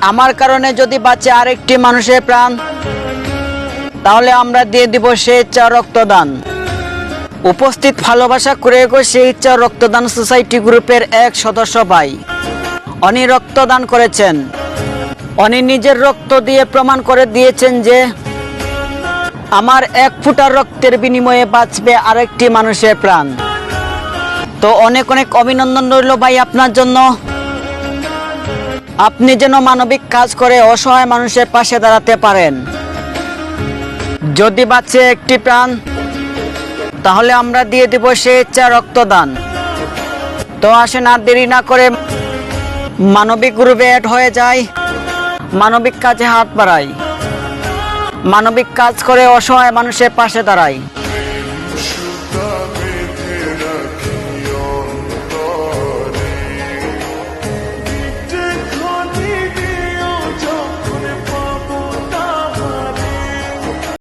আমার কারণে যদি বাঁচে আরেকটি মানুষের প্রাণ, তাহলে আমরা দিয়ে দিব সেই ইচ্ছা রক্তদান। উপস্থিত ভালোবাসা করে সেই ইচ্ছা রক্তদান সোসাইটি গ্রুপের এক সদস্য ভাই, উনি রক্তদান করেছেন। উনি নিজের রক্ত দিয়ে প্রমাণ করে দিয়েছেন যে আমার এক ফোঁটা রক্তের বিনিময়ে বাঁচবে আরেকটি মানুষের প্রাণ। তো অনেক অনেক অভিনন্দন রইল ভাই আপনার জন্য। আপনি যেন মানবিক কাজ করে অসহায় মানুষের পাশে দাঁড়াতে পারেন। যদি বাঁচে একটি প্রাণ, তাহলে আমরা দিয়ে দিব সেই ইচ্ছা রক্তদান। তো আসেন আর দেরি না করে মানবিক গ্রুপে অ্যাড হয়ে যায়, মানবিক কাজে হাত বাড়াই, মানবিক কাজ করে অসহায় মানুষের পাশে দাঁড়াই।